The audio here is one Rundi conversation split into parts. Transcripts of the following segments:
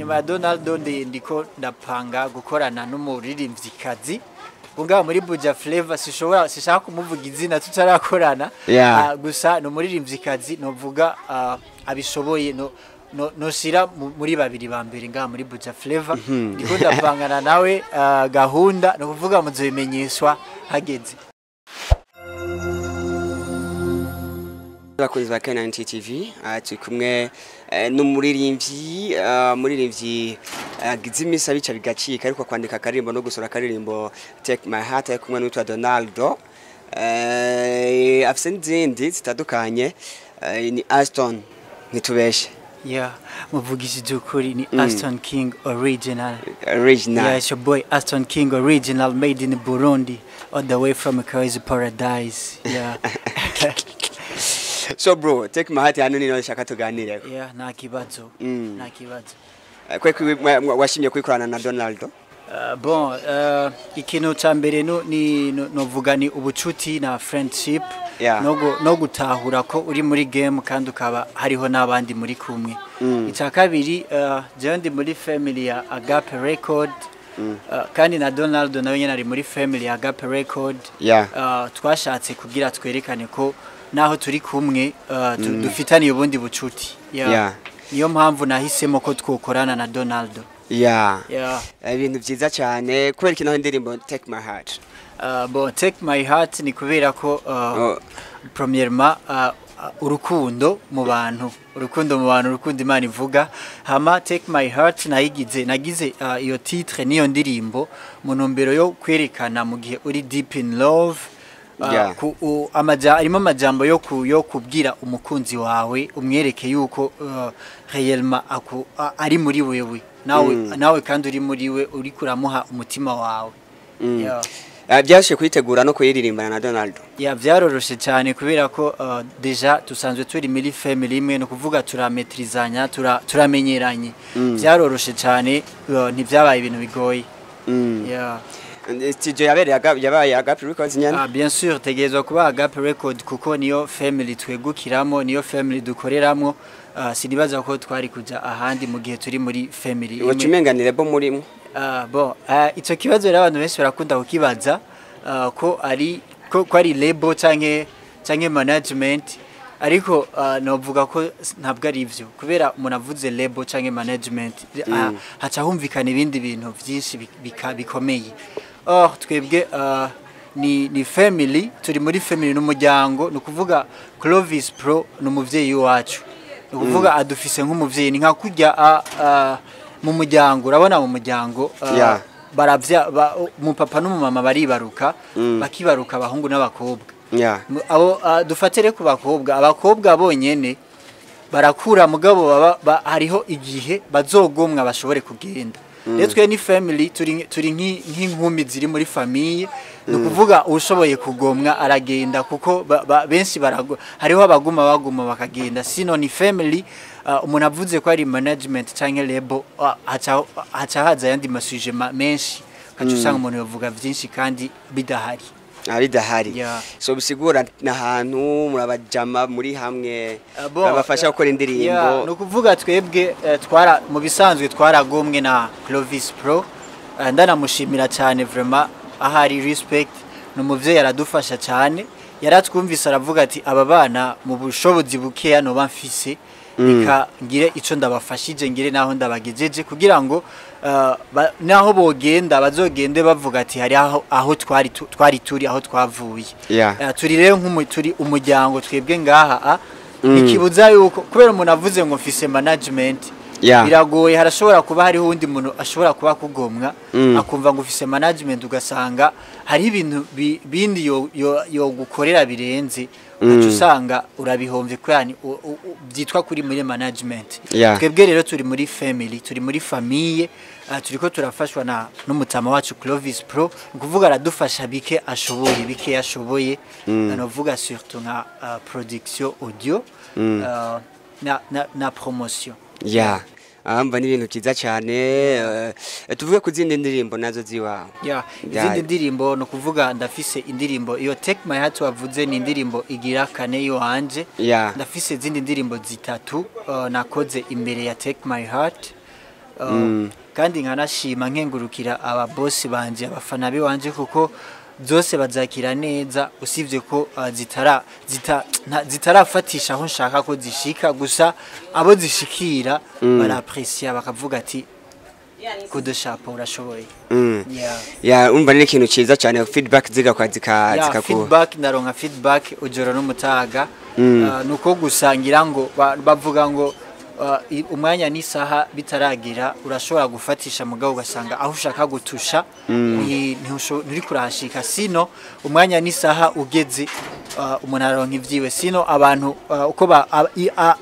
inyuma ya Donaldo ndiko ndapanga gukorana n'umuririmvyikazi bunga muri Buja Flavor sishaka kumuvuga izina tutarakorana gusa no muririmvyikazi novuga abishoboye no shira muri babiri ba mbere nga muri Buja Flavor ndiko ndapangana nawe gahunda no kuvuga muzobimenyeshwa hageze. Bakozi ba K90 TV turi kumwe n'umuririmbyi gizimisa bica bigacika ariko kwandika karirimbo no gusora karirimbo Take My Heart ari kumwe n'utwa Donaldo afise n'izindi zitandukanye ni Aston nitubeshe muvugishije ukuri ni Aston King original. Yeah, it's your boy Aston King original, made in Burundi all the way from Crazy Paradise. So bro, Take My Heart hano nino shaka tuganire. Nta kibazo. Kweki washimye kwikorana na Donaldo? Bon, ikintu cyambere novuga ni ubucuti na friendship. No gutahura ko uri muri game kandi ukaba hariho nabandi muri kumwe. Icya kabiri je ndi muri family ya Agape Record. Kandi na Donaldo nawe nyene ari muri family ya Agape Record. Twashatse kugira twerekane ko naho turi kumwe dufitaniye ubundi bucuti. Niyo mpamvu nahisemo ko twokorana na Donaldo. Ibintu byiza cyane kubera kino ndirimbo Take My Heart. Bon, Take My Heart ni kubera ko premièrement urukundo mu bantu urukundo Imana ivuga. Hama Take My Heart nagize iyo titre niyo ndirimbo mu ntumbero yo kwerekana mu gihe uri deep in love. Arimo amajambo yo kubwira umukunzi wawe umwereke yuko réellement ari muri wewe nawe kandi uri muri we uri kuramuha umutima wawe. Byashe kwitegura no kuyiririmbana na Donaldo. Byaroroshe cyane kubera ko deja tusanzwe turi muri family imwe no kuvuga turametrizanya turamenyeranye. Byaroroshe cyane ntibyabaye ibintu bigoye. Studio yabaye Agape Records nyane. Bien sûr tegezwa kuba Agape Record kuko niyo family twegukiramo, niyo family dukoreramo. Sinibaza ko twari kuja ahandi mu gihe turi muri family imwe. Wacumenganire bo murimo. Bon, icyo kibazo rero abantu benshi barakunda kukibaza ko ari label canke management, ariko novuga ko ntabwo ari ivyo kubera umuntu avuze label canke management haca humvikana ibindi bintu byinshi bikomeye. Twebwe ni family, turi muri family n'umuryango, no kuvuga Clovis Pro n'umuvyeyi wacu, no kuvuga adufise nk'umuvyeyi, ni nka kujya mu muryango. Urabona mu muryango baravya mu papa n'umumama baribaruka bakibaruka abahungu n'abakobwa. Abo dufatire ku abakobwa bonyene barakura mugabo hariho igihe bazogomwa bashobore kugenda. Letwe ni family turi nk'inkumi ziri muri famille, no kuvuga ushoboye kugomwa aragenda kuko benshi hariho abaguma bakagenda. Sino ni family. Umuntu avuze ko ari management canke label haca haza yandi masuje menshi kacu usanga umuntu yavuga byinshi kandi bidahari. So bisigura nahantu murabajama muri hamwe babafasha gukora indirimbo. No kuvuga twebwe mu bisanzwe twaragomwe na Clovis Pro. Ndanamushimira cyane vraiment, ahari respect, n'umuvyeyi yaradufasha cyane. Yaratwumvise aravuga ati aba bana mu bushobozi bukeya no bamfise ika ngire ico ndabafashije, ngire naho ndabagejeje kugira ngo naho bogenda bazogende bavuga ati hari aho twari turi aho twavuye. Turi rero turi umuryango twebwe ngaha. Ikibuza yuko kubera umuntu avuze ngo mfise management biragoye, harashobora kuba hari undi muntu ashobora kuba kugomwa akumva ngo ufise management ugasanga hari ibintu bindi yo gukorera birenze, usanga urabihomvye kwani byitwa kuri muri management. Twebwe rero turi muri family, turi muri famille, turiko turafashwa n'umutama wacu Clovis Pro, kuvuga aradufasha bike ashoboye novuga surtout nka production audio na promotion. Amba ni ibintu kiza cyane. Tuvuge ku zindi ndirimbo nazo ziwawe. Izindi ndirimbo no kuvuga ndafise indirimbo iyo Take My Heart wavuze ni indirimbo igira kane yo hanje. Ndafise izindi ndirimbo zitatu nakoze imbere ya Take My Heart. kandi nkanashima nkengurukira aba boss banje abafana biwanje kuko zose bazakira neza usivye ko zitarafatisha aho nshaka ko zishika gusa abo zishikira barapreciate bakavuga ati kudushapo urashoboye. Ya umva ni ikintu ciza cyane feedback zigakwa zikaku feedback ndaronka feedback ujoro n'umutaga nuko gusangira ngo bavuga ngo umwanya n'isaha bitaragira urashobora gufatisha mugabo ugasanga aho ushaka gutusha nturi kurahashika sino umwanya n'isaha ugeze umuntu aronka ivyiwe sino abantu uko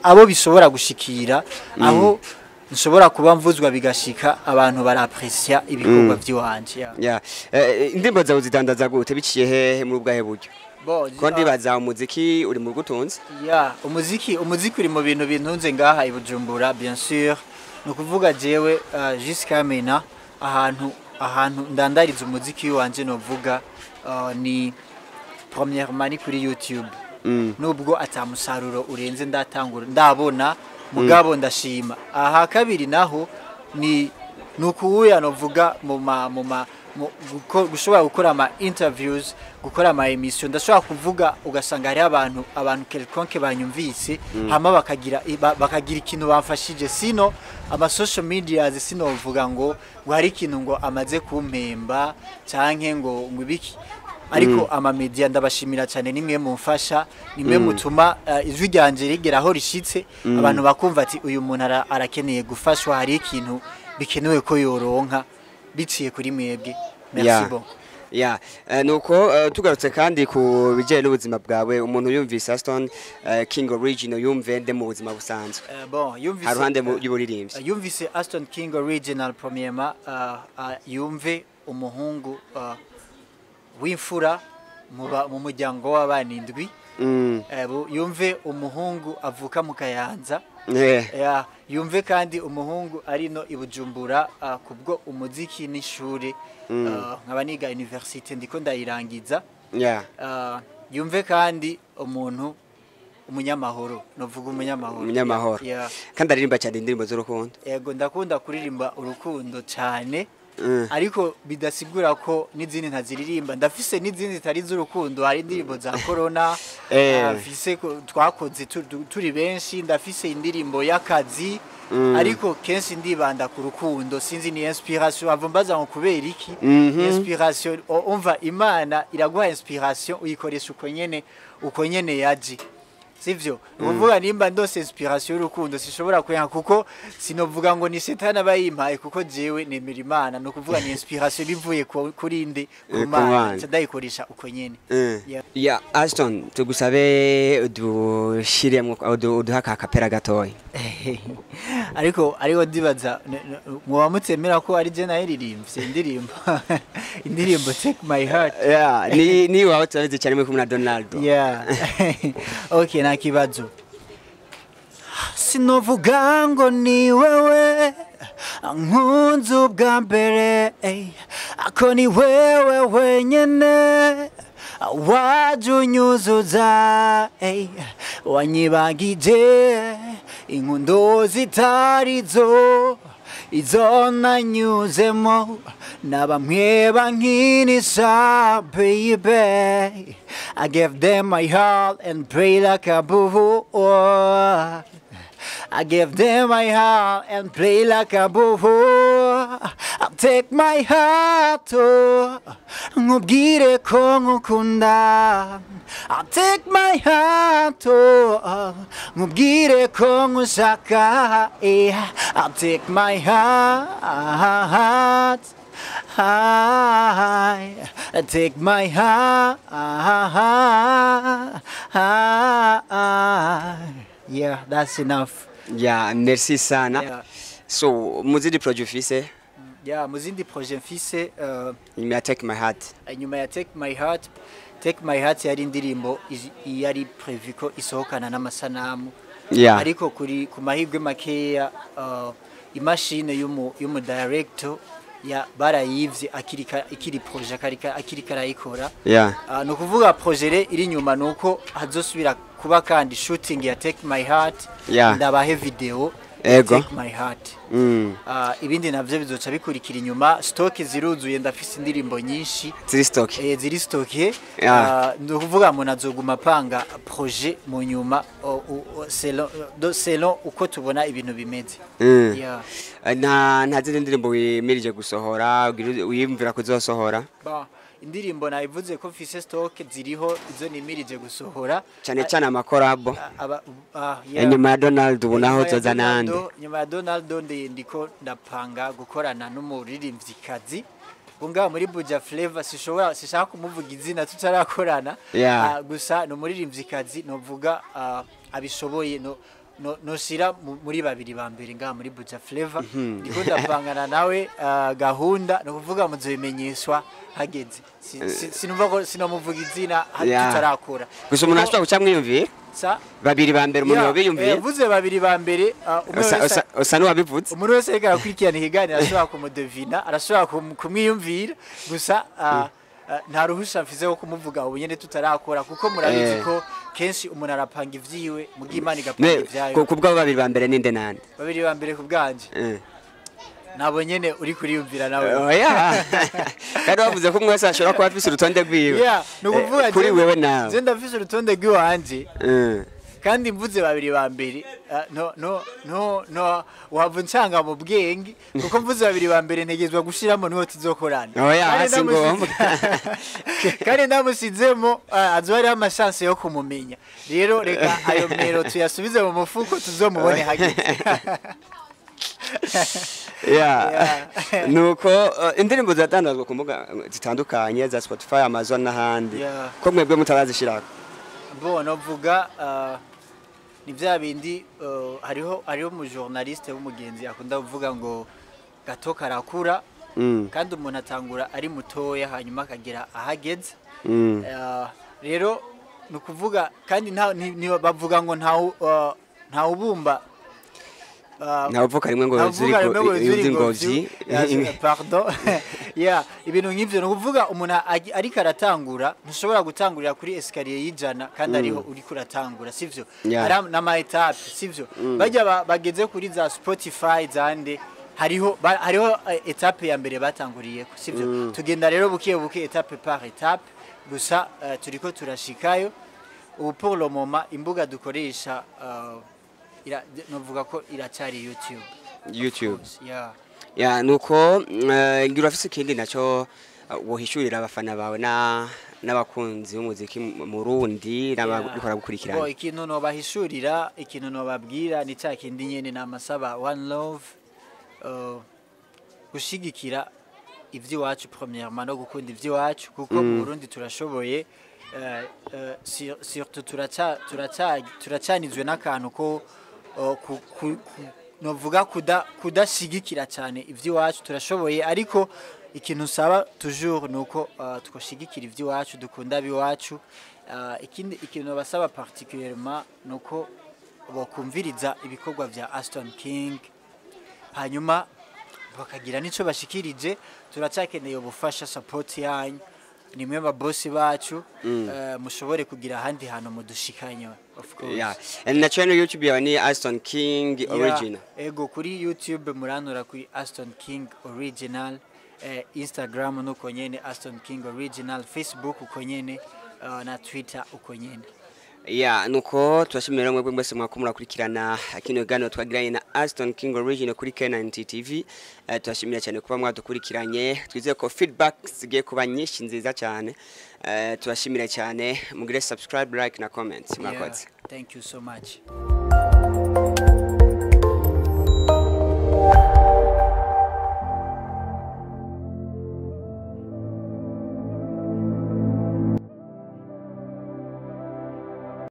abo bishobora gushikira aho nshobora kuba mvuzwa bigashika abantu barapreciate ibikorwa by'iwanje. Indirimbo zawe zidandaza gute biciye hehe muri ubwahe buryo? Ko ndibaza umuziki uri mu gutunze? Umuziki uri mu bintu bintunze ngaha i Bujumbura bien sûr. No kuvuga jewe jusqu'à maintenant ahantu ndandariza umuziki wanje no vuga ni premièrement kuri YouTube. Nubwo atamusaruro urenze ndatangura ndabona mugabo ndashima. Aha kabiri naho ni nukuya no vuga gushobora gukora ama interviews gukora ama emission ndashobora kuvuga ugasanga hari abantu quelconque banyumvise hama bakagira ikintu bamfashije sino ama social media sino uvuga ngo hari ikintu ngo amaze kumpemba canke ngo ibiki ariko ama media ndabashimira cyane nimwe mumfasha nimwe mutuma ijwi ryanje rigera aho rishitse abantu bakumva ati uyu muntu arakeneye gufashwa hari ikintu bikenewe ko yoronka biciye kuri mwebwe. Merci beaucoup. Nuko tugarutse kandi ku bijyanye n'ubuzima bwawe umuntu yumvise Aston King Original yumve nde mu buzima busanzwe yumvise haruhande y'uburirimbyi yumvise Aston King Original premièrement yumve umuhungu w'imfura mu muryango w'abana indwi yumve umuhungu avuka mu Kayanza yumve kandi umuhungu ari no i Bujumbura kubwo umuziki n'ishuri nkaba niga university ndiko ndayirangiza yumve kandi umunyamahoro novuga umunyamahoro kandi aririmba cyane indirimbo z'urukundo. Yego ndakunda kuririmba urukundo cyane ariko bidasigura ko n'izindi ntaziririmba ndafise n'izindi zitari z'urukundo hari indirimbo za corona afise twakoze turi benshi ndafise indirimbo y'akazi ariko kenshi ndibanda ku rukundo sinzi ni inspiration avumbaza ngo kubera iki inspiration umva Imana iraguha inspiration uyikoresha uko nyene yaje sivyo uvuga nimba ndose inspiration y'urukundo sishobora kuyanka kuko sinovuga ngo ni Satana bayimpaye kuko jewe nemera Imana no kuvuga ni inspiration bivuye kuri inde kumana ndayikoresha uko nyene. Aston tugusabe dushiremwe uduhaka kapera gatoyi ariko ndibaza muwamutsemera ko ari je nayiririmbye indirimbo Take My Heart ni wawe tsabize cyane muri kumwe na Donaldo. Okay nakibazo sinovuga ngo ni wewe nkunze ubwa mbere ako ni wewe wenyene wajunyuzuza wanyibagije inkundo zitarizo izo nanyuzemo nabamwe bankinisha baby I gave them my heart and pray like a boo. I gave them my heart and play like a boo. I'll take my heart to ngubwire ko ngukunda. I'll take my heart to ngubwire ko ngushaka. I'll take my heart. I take my heart. Yeah, that's enough. Merci sana. So muzindi projet ufise? Muzindi projet mfise nyuma ya Take My Heart. Nyuma ya Take My Heart yari indirimbo yari prévu ko isohokana n'amasanamu. Ariko kuri ku mahirwe makeya imashine y'umu director barayivye akiri projet akiri karayikora. No kuvuga projet iri nyuma nuko hazosubira kuba kandi shooting ya Take My Heart ndabahe video Ego. Take My Heart. Mm. Ibindi navyo bizoca bikurikira inyuma, stock ziruzuye, ndafise indirimbo nyinshi Ziri stock. ziri stocké. Yeah. Nduvuga umuntu azoguma panga projet mu nyuma selon uko tubona ibintu bimeze. Yeah. Nta zindi ndirimbo wimirije gusohora wiyumvira kuzosohora? Indirimbo nayivuze ko mfise stock ziriho izo nimirije gusohora cyane cyane amakorabo. Yeah. Nyuma ya Donald ubunaho zoza nande? Nyuma ya Donald ndiko ndapanga gukorana n'umuririmvyikazi bunga muri Buja Flavor, sishaka kumuvuga izina tutarakorana. Gusa no muririmvyikazi novuga abishoboye no shira muri babiri ba mbere nga muri Buja Flavor. Ndiko ndapangana nawe gahunda no kuvuga muzobimenyeshwa hageze. Sinumva ko sinomuvuga izina tutarakora. Gusa umuntu ashobora guca mwiyumvira? Babiri ba mbere umuntu wabiyumviye? Vuze babiri ba mbere usa n'uwabivuze? Umuntu wese reka akurikirana ihiganiro arashobora kumudevina, arashobora kumwiyumvira, gusa nta ruhusha mfize wo kumuvuga ubu nyene tutarakora kuko murabizi ko kenshi umuntu arapanga ivyiwe mu Imana igapanga ivyayo. Kubwa babiri ba mbere ninde nande? Babiri ba mbere kubwanje nabo nyene uri kuriyumvira nawe. Oya. Kandi wavuze ko mwese ashobora kuba afise urutonde rwiwe. Nukuvuga kuri wewe nawe. Je ndafise urutonde rw'iwanje. Kandi mvuze babiri ba mbere wava ncanga mu bwenge kuko mvuze babiri ba mbere ntegezwa gushiramo niho tuzokorana. Hasi ngombwa. Kandi ndamusizemo azoba ari amashance yo kumumenya. Rero reka ayo mero tuyasubize mu mufuko tuzomubone hageze. Nuko indirimbo zatandazwa ku mbuga zitandukanye za Spotify, Amazon n'ahandi. Ko mwebwe mutarazishirako? Novuga ni vya bindi hariho mu journaliste w'umugenzi akunda kuvuga ngo gato karakura, kandi umuntu atangura ari mutoya hanyuma akagera ahageze. Rero nukuvuga kandi bavuga ngo nta ubumba ntavuka rimwe ngo ziri ingobyi. Pardon. Ibintu nk'ivyo nukuvuga umuntu ariko aratangura ntushobora gutangurira kuri escalier y'ijana kandi ariho uri kuratangura, sivyo? Ari na etape, sivyo? Bajya bageze kuri za Spotify zande hariho etape ya mbere batanguriye, sivyo? Tugenda rero bukiye etape par etape, gusa turiko turashikayo. Ubu pour le moment imbuga dukoresha novuga ko iracari YouTube. Nuko ngira afise ikindi naco wohishurira abafana bawe n'abakunzi b'umuziki mu Rundi n'abakora gukurikirana. Ikintu no bahishurira, ikintu no babwira ni cya kindi nyene namasaba one love, gushigikira ivy'iwacu premièrement no gukunda ivy'iwacu kuko mu Burundi turashoboye. Surtout turacanizwe n'akantu ko novuga kudashigikira cyane ivy'iwacu. Turashoboye ariko ikintu saba toujours nuko twoshigikira ivy'iwacu, dukunda biwacu. Ikindi ikintu basaba particulièrement nuko bokumviriza ibikorwa vya Aston King hanyuma bakagira nico bashikirije. Turacakeneye ubufasha, support yanyu, nimwe babosi bacu, mushobore kugira handi hano mudushikanya. Of course. Na channel YouTube yawe ni Aston King Original. Ego kuri YouTube muranura kuri Aston King Original, Instagram nuko nyene Aston King Original, Facebook uko nyene, na Twitter uko nyene. Nuko turashimira mwebwe mwese mwakumura kurikirana kino gano twagiranye na Aston King Original kuri K90 TV. Turashimira cyane kuba mwadukurikiranye, twizeye ko feedback zigiye kuba nyinshi nziza cyane. Turashimira cyane, mugire subscribe, like na comment. Thank you so much.